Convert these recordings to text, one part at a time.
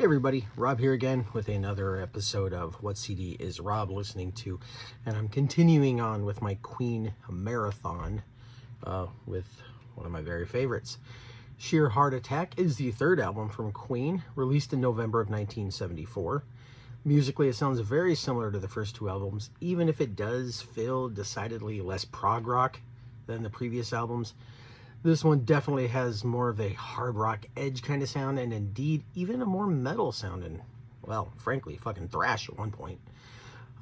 Hey everybody, Rob here again with another episode of What CD is Rob listening to, and I'm continuing on with my Queen marathon with one of my very favorites. Sheer Heart Attack is the third album from Queen, released in November of 1974. Musically, it sounds very similar to the first two albums, even if it does feel decidedly less prog rock than the previous albums. This one definitely has more of a hard rock edge kind of sound, and indeed even a more metal sound, and well, frankly, fucking thrash at one point.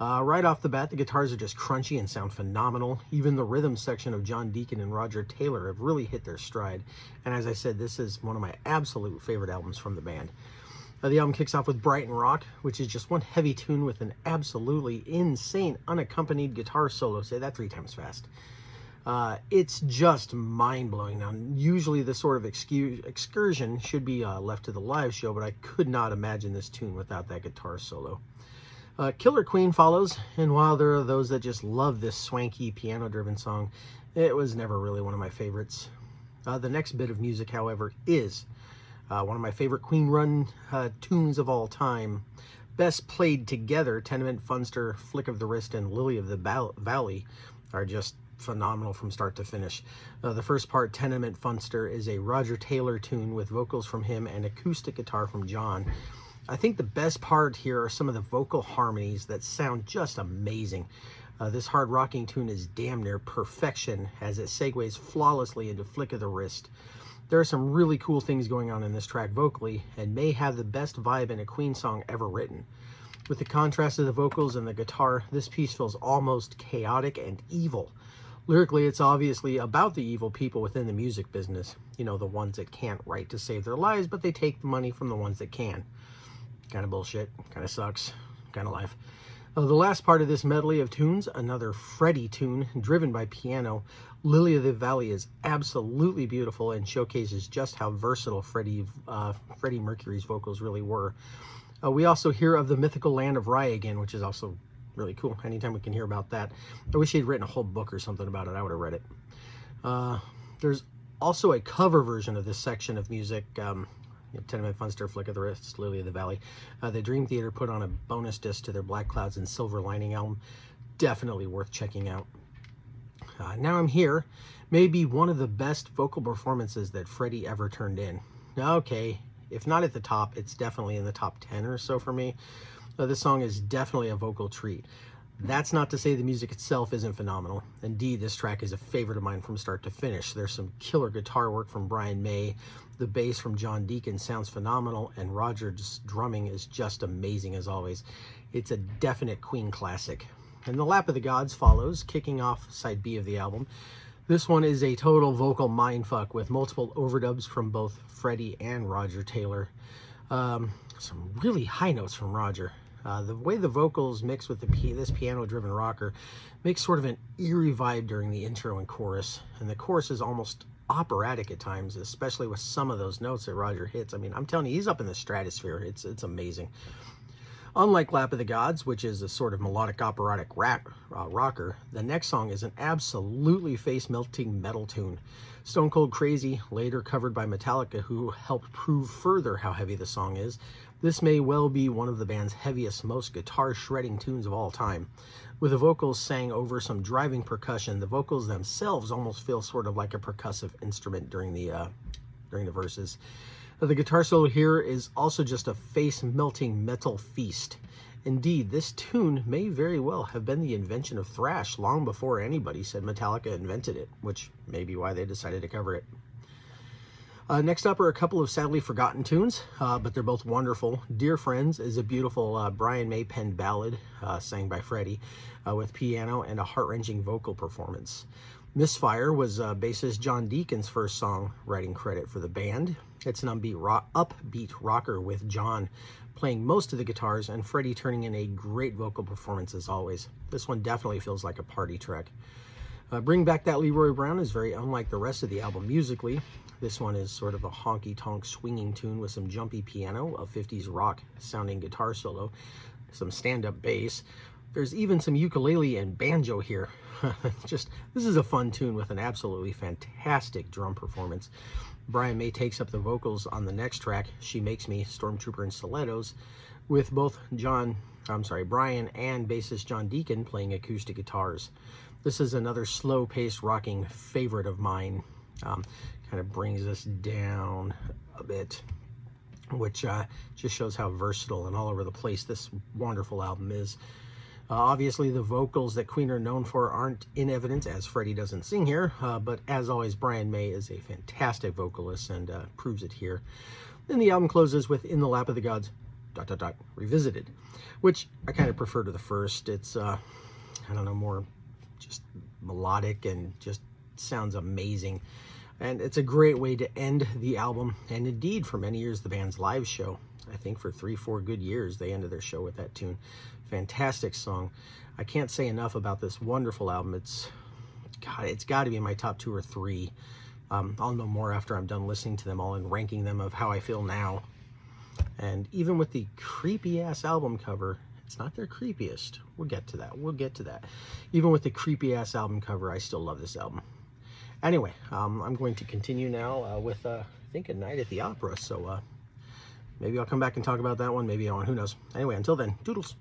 Right off the bat, the guitars are just crunchy and sound phenomenal. Even the rhythm section of John Deacon and Roger Taylor have really hit their stride. And as I said, this is one of my absolute favorite albums from the band. The album kicks off with Brighton Rock, which is just one heavy tune with an absolutely insane unaccompanied guitar solo. Say that 3 times fast. It's just mind-blowing. Now, usually this sort of excursion should be left to the live show, but I could not imagine this tune without that guitar solo. Killer Queen follows, and while there are those that just love this swanky piano-driven song, it was never really one of my favorites. The next bit of music, however, is one of my favorite Queen run tunes of all time. Best played together, Tenement, Funster, Flick of the Wrist, and Lily of the Valley are just phenomenal from start to finish. The first part, Tenement Funster, is a Roger Taylor tune with vocals from him and acoustic guitar from John. I think the best part here are some of the vocal harmonies that sound just amazing. This hard rocking tune is damn near perfection as it segues flawlessly into Flick of the Wrist. There are some really cool things going on in this track vocally, and may have the best vibe in a Queen song ever written. With the contrast of the vocals and the guitar, this piece feels almost chaotic and evil. Lyrically, it's obviously about the evil people within the music business. You know, the ones that can't write to save their lives, but they take the money from the ones that can. Kind of bullshit, kind of sucks, kind of life. The last part of this medley of tunes, another Freddie tune driven by piano. Lily of the Valley is absolutely beautiful and showcases just how versatile Freddie Mercury's vocals really were. We also hear of the mythical land of Rye again, which is also really cool. Anytime we can hear about that. I wish he'd written a whole book or something about it. I would have read it. There's also a cover version of this section of music. Tenement, Funster, Flick of the Wrist, Lily of the Valley. The Dream Theater put on a bonus disc to their Black Clouds and Silver Lining album. Definitely worth checking out. Now I'm Here may be one of the best vocal performances that Freddie ever turned in. Okay, if not at the top, it's definitely in the top 10 or so for me. This song is definitely a vocal treat. That's not to say the music itself isn't phenomenal. Indeed, this track is a favorite of mine from start to finish. There's some killer guitar work from Brian May. The bass from John Deacon sounds phenomenal, and Roger's drumming is just amazing as always. It's a definite Queen classic. And The Lap of the Gods follows, kicking off side B of the album. This one is a total vocal mindfuck with multiple overdubs from both Freddie and Roger Taylor. Some really high notes from Roger. The way the vocals mix with this piano-driven rocker makes sort of an eerie vibe during the intro and chorus. And the chorus is almost operatic at times, especially with some of those notes that Roger hits. I mean, I'm telling you, he's up in the stratosphere. It's amazing. Unlike Lap of the Gods, which is a sort of melodic operatic rocker, the next song is an absolutely face-melting metal tune. Stone Cold Crazy, later covered by Metallica, who helped prove further how heavy the song is. This may well be one of the band's heaviest, most guitar-shredding tunes of all time. With the vocals sang over some driving percussion, the vocals themselves almost feel sort of like a percussive instrument during the verses. The guitar solo here is also just a face-melting metal feast. Indeed, this tune may very well have been the invention of thrash long before anybody said Metallica invented it, which may be why they decided to cover it. Next up are a couple of sadly forgotten tunes, but they're both wonderful. Dear Friends is a beautiful Brian May penned ballad sang by Freddie with piano and a heart-wrenching vocal performance. Misfire was bassist John Deacon's first songwriting credit for the band. It's an upbeat rocker with John playing most of the guitars and Freddie turning in a great vocal performance as always. This one definitely feels like a party track. Bring Back That Leroy Brown is very unlike the rest of the album musically. This one is sort of a honky-tonk swinging tune with some jumpy piano, a 50s rock sounding guitar solo, some stand-up bass. There's even some ukulele and banjo here. This is a fun tune with an absolutely fantastic drum performance. Brian May takes up the vocals on the next track, She Makes Me, Stormtrooper and Stilettos, with both Brian and bassist John Deacon playing acoustic guitars. This is another slow-paced rocking favorite of mine. Kind of brings us down a bit, which just shows how versatile and all over the place this wonderful album is. Obviously, the vocals that Queen are known for aren't in evidence, as Freddie doesn't sing here, but as always, Brian May is a fantastic vocalist and proves it here. Then the album closes with In the Lap of the Gods, ... Revisited, which I kind of prefer to the first. It's, I don't know, more just melodic and just sounds amazing. And it's a great way to end the album, and indeed, for many years, the band's live show. I think for 3-4 good years, they ended their show with that tune. Fantastic song. I can't say enough about this wonderful album. It's got to be in my top 2 or 3. I'll know more after I'm done listening to them all and ranking them of how I feel now. And even with the creepy-ass album cover, it's not their creepiest. We'll get to that. Even with the creepy-ass album cover, I still love this album. Anyway, I'm going to continue now with, I think, A Night at the Opera. So maybe I'll come back and talk about that one. Maybe I won't. Who knows? Anyway, until then, doodles.